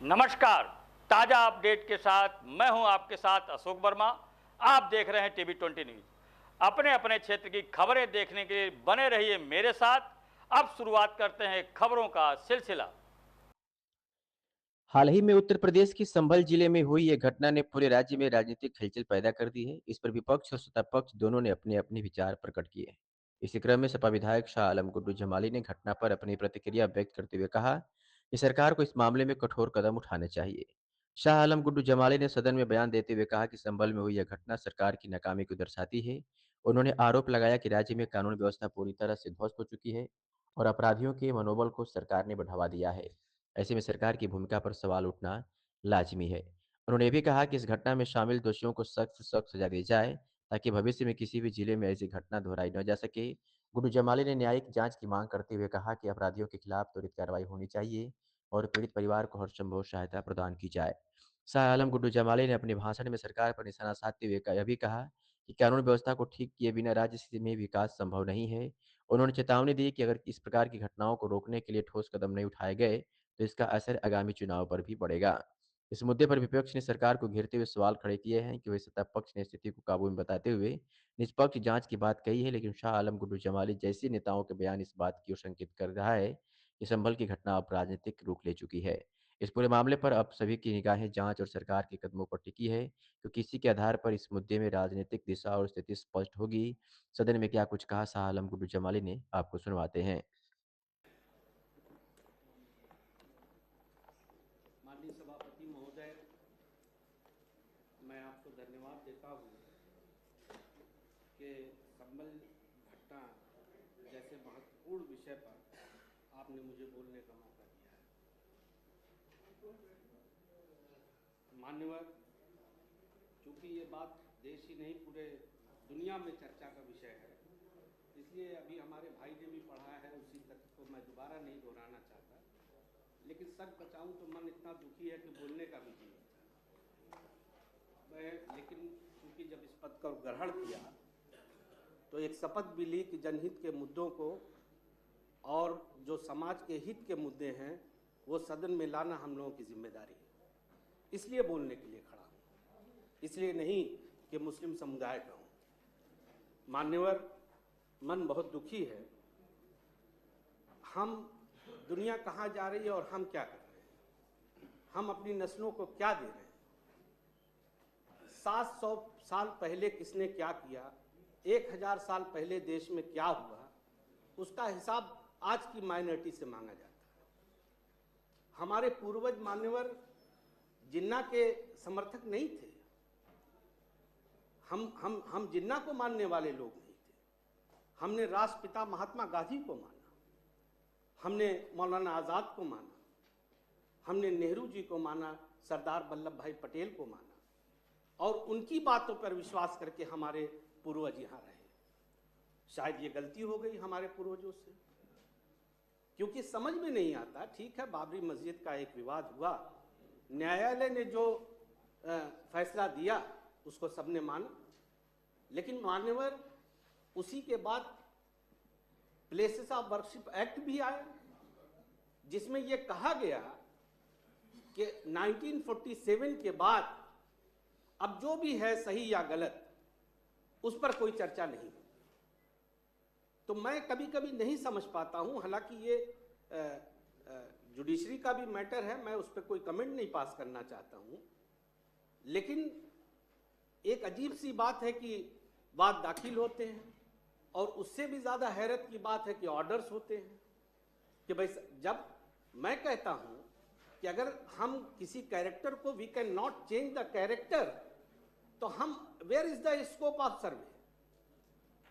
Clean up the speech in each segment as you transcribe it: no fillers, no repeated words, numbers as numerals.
नमस्कार। ताज़ा अपडेट के साथ मैं हूं आपके साथ अशोक वर्मा। आप देख रहे हैं टीवी 20 न्यूज़। अपने अपने क्षेत्र की खबरें देखने के लिए बने रहिए मेरे साथ। अब शुरुआत करते हैं खबरों का सिलसिला। हाल ही में उत्तर प्रदेश के संभल जिले में हुई यह घटना ने पूरे राज्य में राजनीतिक हलचल पैदा कर दी है। इस पर विपक्ष और सत्ता पक्ष दोनों ने अपने अपने विचार प्रकट किए हैं। इसी क्रम में सपा विधायक शाह आलम गुड्डू जमाली ने घटना पर अपनी प्रतिक्रिया व्यक्त करते हुए कहा कि सरकार को इस मामले में कठोर कदम उठाने चाहिए। शाह आलम गुड्डू जमाली ने सदन में बयान देते हुए कहा कि संभल में हुई यह घटना सरकार की नाकामी को दर्शाती है। उन्होंने आरोप लगाया कि राज्य में कानून व्यवस्था पूरी तरह से ध्वस्त हो चुकी है और अपराधियों के मनोबल को सरकार ने बढ़ावा दिया है। ऐसे में सरकार की भूमिका पर सवाल उठना लाज़मी है। उन्होंने ये भी कहा कि इस घटना में शामिल दोषियों को सख्त से सख्त सज़ा दी जाए, ताकि भविष्य में किसी भी जिले में ऐसी घटना दोहराई न जा सके। गुड्डू जमाली ने न्यायिक जाँच की मांग करते हुए कहा कि अपराधियों के खिलाफ त्वरित कार्रवाई होनी चाहिए और पीड़ित परिवार को हर संभव सहायता प्रदान की जाए। शाह आलम गुड्डू जमाली ने अपने भाषण में सरकार पर निशाना साधते हुए यह भी कहा कि कानून व्यवस्था को ठीक किए बिना राज्य में विकास संभव नहीं है। उन्होंने चेतावनी दी कि अगर इस प्रकार की घटनाओं को रोकने के लिए ठोस कदम नहीं उठाए गए, तो इसका असर आगामी चुनाव पर भी पड़ेगा। इस मुद्दे पर विपक्ष ने सरकार को घेरते हुए सवाल खड़े किए हैं कि वही सत्ता पक्ष ने स्थिति को काबू में बताते हुए निष्पक्ष जांच की बात कही है, लेकिन शाह आलम गुड्डू जमाली जैसे नेताओं के बयान इस बात की ओर संकेत कर रहा है कि संभल की घटना अब राजनीतिक रूप ले चुकी है। इस पूरे मामले पर अब सभी की निगाहें जांच और सरकार के कदमों पर टिकी है, क्योंकि इसी के आधार पर इस मुद्दे में राजनीतिक दिशा और स्थिति स्पष्ट होगी। सदन में क्या कुछ कहा शाह आलम गुड्डू जमाली ने, आपको सुनवाते हैं। माननीय सभापति महोदय, मैं आपको धन्यवाद देता हूँ कि संभल घटना जैसे महत्वपूर्ण विषय पर आपने मुझे बोलने का मौका दिया है। मान्यवर, चूँकि ये बात देश ही नहीं पूरे दुनिया में चर्चा का विषय है, इसलिए अभी हमारे भाई ने भी पढ़ा है, उसी तथ्य को मैं दोबारा नहीं दोहराना चाहता। लेकिन सच बताऊं तो मन इतना दुखी है कि बोलने का भी नहीं मैं। लेकिन क्योंकि जब इस पद का ग्रहण किया तो एक शपथ भी ली कि जनहित के मुद्दों को और जो समाज के हित के मुद्दे हैं वो सदन में लाना हम लोगों की जिम्मेदारी है। इसलिए बोलने के लिए खड़ा हूँ, इसलिए नहीं कि मुस्लिम समुदाय का हूँ। मान्यवर, मन बहुत दुखी है। हम दुनिया कहाँ जा रही है और हम क्या कर रहे हैं, हम अपनी नस्लों को क्या दे रहे हैं। 700 साल पहले किसने क्या किया, 1000 साल पहले देश में क्या हुआ, उसका हिसाब आज की माइनॉरिटी से मांगा जाता है। हमारे पूर्वज मान्यवर जिन्ना के समर्थक नहीं थे। हम जिन्ना को मानने वाले लोग नहीं थे। हमने राष्ट्रपिता महात्मा गांधी को माना, हमने मौलाना आज़ाद को माना, हमने नेहरू जी को माना, सरदार वल्लभ भाई पटेल को माना और उनकी बातों पर विश्वास करके हमारे पूर्वज यहाँ रहे। शायद ये गलती हो गई हमारे पूर्वजों से, क्योंकि समझ में नहीं आता। ठीक है, बाबरी मस्जिद का एक विवाद हुआ, न्यायालय ने जो फैसला दिया उसको सबने माना, लेकिन मान्यवर उसी के बाद प्लेसेस ऑफ वर्शिप एक्ट भी आया, जिसमें यह कहा गया कि 1947 के बाद अब जो भी है सही या गलत उस पर कोई चर्चा नहीं। तो मैं कभी कभी नहीं समझ पाता हूं, हालांकि ये जुडिशरी का भी मैटर है, मैं उस पर कोई कमेंट नहीं पास करना चाहता हूं, लेकिन एक अजीब सी बात है कि वाद दाखिल होते हैं और उससे भी ज़्यादा हैरत की बात है कि ऑर्डर्स होते हैं। कि भाई जब मैं कहता हूं कि अगर हम किसी कैरेक्टर को we can not change the character, तो हम where is the scope of survey,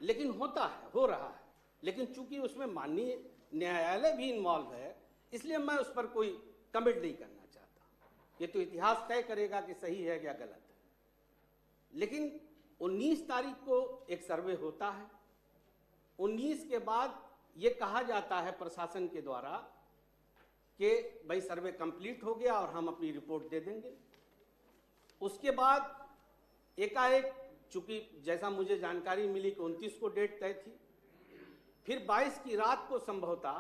लेकिन होता है, हो रहा है। लेकिन चूंकि उसमें माननीय न्यायालय भी इन्वॉल्व है, इसलिए मैं उस पर कोई कमेंट नहीं करना चाहता। ये तो इतिहास तय करेगा कि सही है या गलत है। लेकिन 19 तारीख को एक सर्वे होता है, 19 के बाद ये कहा जाता है प्रशासन के द्वारा कि भाई सर्वे कंप्लीट हो गया और हम अपनी रिपोर्ट दे देंगे। उसके बाद एकाएक, चूंकि जैसा मुझे जानकारी मिली कि 29 को डेट तय थी, फिर 22 की रात को संभवतः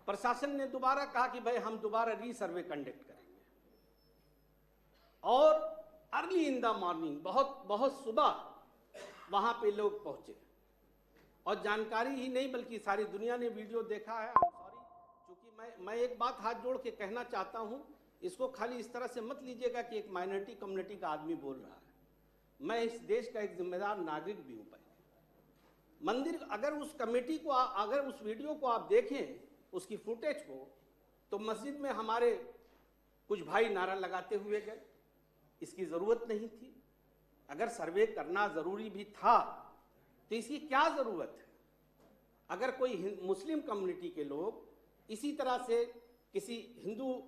प्रशासन ने दोबारा कहा कि भाई हम दोबारा रीसर्वे कंडक्ट करेंगे। और अर्ली इन द मॉर्निंग, बहुत बहुत सुबह वहां पे लोग पहुंचे और जानकारी ही नहीं बल्कि सारी दुनिया ने वीडियो देखा है। सॉरी, क्योंकि मैं एक बात हाथ जोड़ के कहना चाहता हूं, इसको खाली इस तरह से मत लीजिएगा कि एक माइनॉरिटी कम्युनिटी का आदमी बोल रहा है। मैं इस देश का एक जिम्मेदार नागरिक भी हूं। पहले मंदिर, अगर उस कमेटी को, अगर उस वीडियो को आप देखें, उसकी फुटेज को, तो मस्जिद में हमारे कुछ भाई नारा लगाते हुए गए। इसकी जरूरत नहीं थी। अगर सर्वे करना जरूरी भी था तो इसकी क्या जरूरत है? अगर कोई मुस्लिम कम्युनिटी के लोग इसी तरह से किसी हिंदू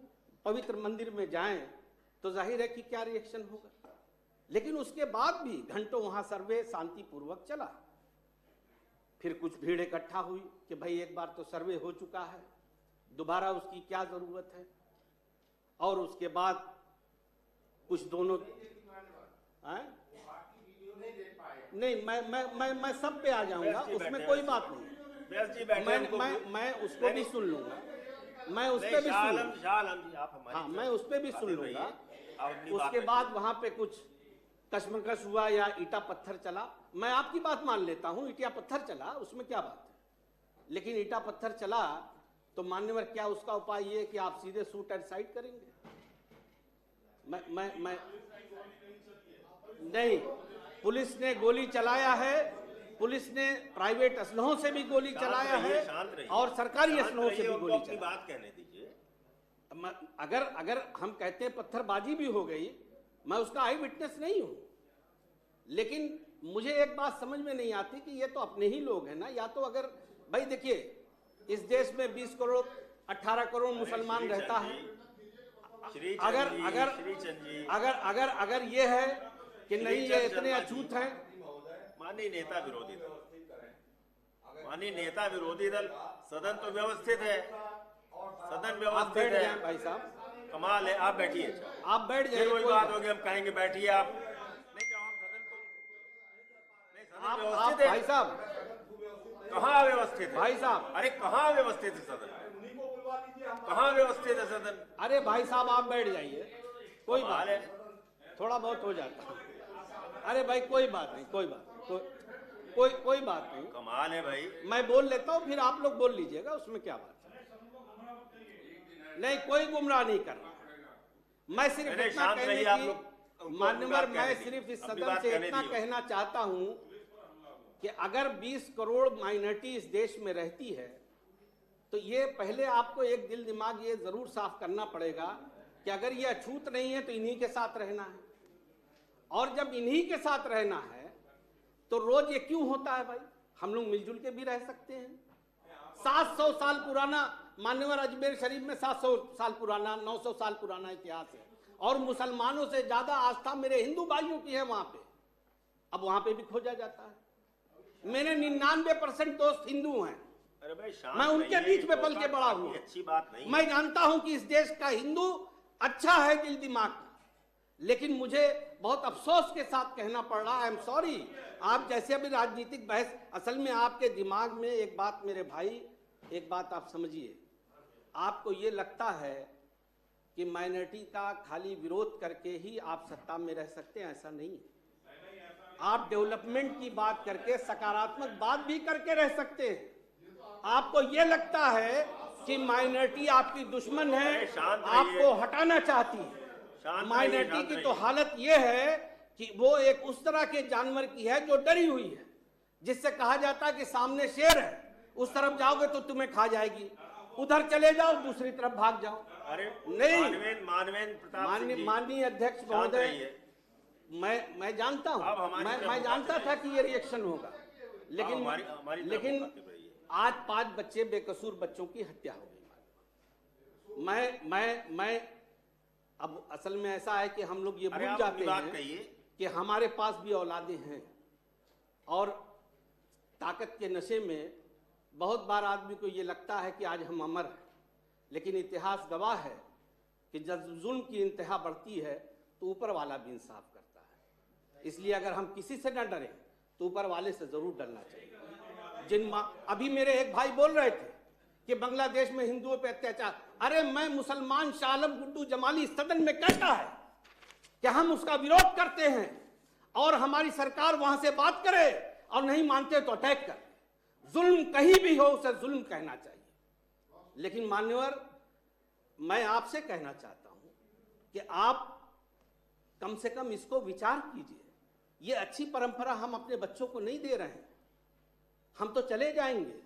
पवित्र मंदिर में जाएं तो जाहिर है कि क्या रिएक्शन होगा। लेकिन उसके बाद भी घंटों वहां सर्वे शांतिपूर्वक चला। फिर कुछ भीड़ इकट्ठा हुई कि भाई एक बार तो सर्वे हो चुका है, दोबारा उसकी क्या जरूरत है। और उसके बाद कुछ दोनों नहीं, मैं सब पे आ जाऊंगा, उसमें कोई बात नहीं। मैं उस पर भी सुन लूंगा, मैं उस पर भी हाँ, मैं उस पर भी सुन लूंगा। उसके बाद वहां पे कुछ कश्मकश हुआ या ईटा पत्थर चला, मैं आपकी बात मान लेता हूं, ईटा पत्थर चला, उसमें क्या बात है। लेकिन ईटा पत्थर चला तो मान्यवर क्या उसका उपाय ये कि आप सीधे शूट एंड साइड करेंगे? मैं नहीं, पुलिस ने गोली चलाया है, पुलिस ने प्राइवेट असलहों से भी गोली चलाया है और सरकारी असलहों से भी गोली चलाई। बात कहने दीजिए। अगर हम कहते हैं पत्थरबाजी भी हो गई, मैं उसका आई विटनेस नहीं हूं, लेकिन मुझे एक बात समझ में नहीं आती कि ये तो अपने ही लोग हैं ना। या तो अगर भाई देखिए, इस देश में 20 करोड़ 18 करोड़ मुसलमान रहता है। अगर ये है कि नहीं ये इतने अछूत हैं। माननीय नेता विरोधी दल, माननीय नेता विरोधी दल, सदन तो व्यवस्थित है, सदन व्यवस्थित है भाई साहब, कमाल है। आप बैठिए, आप बैठ जाइए, कोई बात होगी हम कहेंगे बैठिए आप। नहीं जाओ, हम सदन को आप व्यवस्थित है भाई साहब, कहाँ व्यवस्थित है भाई साहब? अरे कहाँ व्यवस्थित है सदन? कहाँ व्यवस्थित है सदन? अरे भाई साहब आप बैठ जाइए, कोई बात नहीं, थोड़ा बहुत हो जाता है। अरे भाई कोई बात नहीं, कोई बात नहीं, कोई बात नहीं। कमाल है भाई। मैं बोल लेता हूँ, फिर आप लोग बोल लीजिएगा, उसमें क्या बात है। नहीं, कोई गुमराह नहीं कर रहा। मैं सिर्फ इतना कहने की मान्यवर, मैं सिर्फ इस सदन से इतना कहना चाहता हूं कि अगर 20 करोड़ माइनॉरिटी इस देश में रहती है तो ये पहले आपको एक दिल दिमाग ये जरूर साफ करना पड़ेगा कि अगर ये अछूत नहीं है तो इन्हीं के साथ रहना है। और जब इन्हीं के साथ रहना है तो रोज ये क्यों होता है भाई? हम लोग मिलजुल के भी रह सकते हैं। 700 साल पुराना मान्यवर अजमेर शरीफ में 700 साल पुराना, 900 साल पुराना इतिहास है और मुसलमानों से ज्यादा आस्था मेरे हिंदू भाइयों की है वहां पे। अब वहां पे भी खोजा जाता है। मेरे 99% दोस्त हिंदू हैं। अरे भाई मैं उनके बीच में पल के बड़ा हूं। अच्छी बात नहीं। मैं जानता हूं कि इस देश का हिंदू अच्छा है दिल दिमाग का, लेकिन मुझे बहुत अफसोस के साथ कहना पड़ रहा है, आई एम सॉरी। आप जैसे अभी राजनीतिक बहस, असल में आपके दिमाग में एक बात, मेरे भाई एक बात आप समझिए, आपको ये लगता है कि माइनॉरिटी का खाली विरोध करके ही आप सत्ता में रह सकते हैं, ऐसा नहीं है। आप डेवलपमेंट की बात करके, सकारात्मक बात भी करके रह सकते हैं। आपको ये लगता है कि माइनॉरिटी आपकी दुश्मन है, आपको हटाना चाहती है। माइनॉरिटी की तो हालत ये है कि वो एक उस तरह के जानवर की है जो डरी हुई है, जिससे कहा जाता है कि सामने शेर है, उस तरफ जाओगे तो तुम्हें खा जाएगी, उधर चले जाओ दूसरी तरफ भाग जाओ। अरे नहीं, माननीय अध्यक्ष महोदय, मैं जानता हूं, मैं जानता था कि ये रिएक्शन होगा, लेकिन आज 5 बच्चे, बेकसूर बच्चों की हत्या हो गई। मैं अब असल में ऐसा है कि हम लोग ये भूल जाते हैं कि हमारे पास भी औलादें हैं और ताकत के नशे में बहुत बार आदमी को ये लगता है कि आज हम अमर हैं, लेकिन इतिहास गवाह है कि जब जुल्म की इंतहा बढ़ती है तो ऊपर वाला भी इंसाफ करता है। इसलिए अगर हम किसी से न डरें तो ऊपर वाले से जरूर डरना चाहिए। अभी मेरे एक भाई बोल रहे थे कि बांग्लादेश में हिंदुओं पे अत्याचार, अरे मैं मुसलमान शाह आलम गुड्डू जमाली सदन में कहता है कि कि हम उसका विरोध करते हैं और हमारी सरकार वहां से बात करे और नहीं मानते तो अटैक करे। जुल्म कहीं भी हो उसे जुल्म कहना चाहिए। लेकिन मान्यवर, मैं आपसे कहना चाहता हूं कि आप कम से कम इसको विचार कीजिए। ये अच्छी परंपरा हम अपने बच्चों को नहीं दे रहे हैं। हम तो चले जाएंगे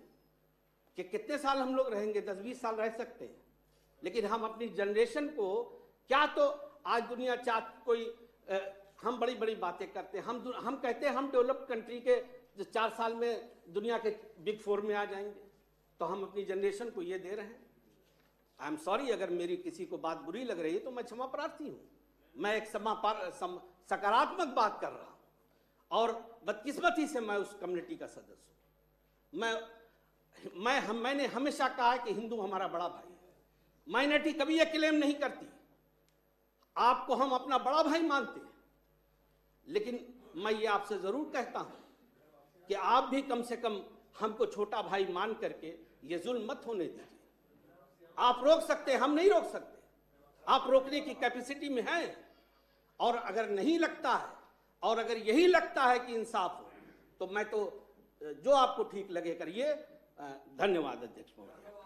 कि कितने साल हम लोग रहेंगे, 10-20 साल रह सकते हैं, लेकिन हम अपनी जनरेशन को क्या, तो आज दुनिया कोई हम बड़ी बड़ी बातें करते हैं, हम कहते हैं हम डेवलप्ड कंट्री के 4 साल में दुनिया के बिग 4 में आ जाएंगे, तो हम अपनी जनरेशन को ये दे रहे हैं। आई एम सॉरी, अगर मेरी किसी को बात बुरी लग रही है तो मैं क्षमा प्रार्थी हूँ। मैं एक सकारात्मक बात कर रहा हूँ और बदकिस्मती से मैं उस कम्युनिटी का सदस्य हूँ। मैंने हमेशा कहा है कि हिंदू हमारा बड़ा भाई है। माइनॉरिटी कभी यह क्लेम नहीं करती। आपको हम अपना बड़ा भाई मानते हैं, लेकिन मैं ये आपसे जरूर कहता हूं कि आप भी कम से कम हमको छोटा भाई मान करके ये जुल्म मत होने दीजिए। आप रोक सकते हैं, हम नहीं रोक सकते। आप रोकने की कैपेसिटी में हैं, और अगर नहीं लगता है और अगर यही लगता है कि इंसाफ हो, तो मैं तो जो आपको ठीक लगे करिए। धन्यवाद अध्यक्ष महोदय।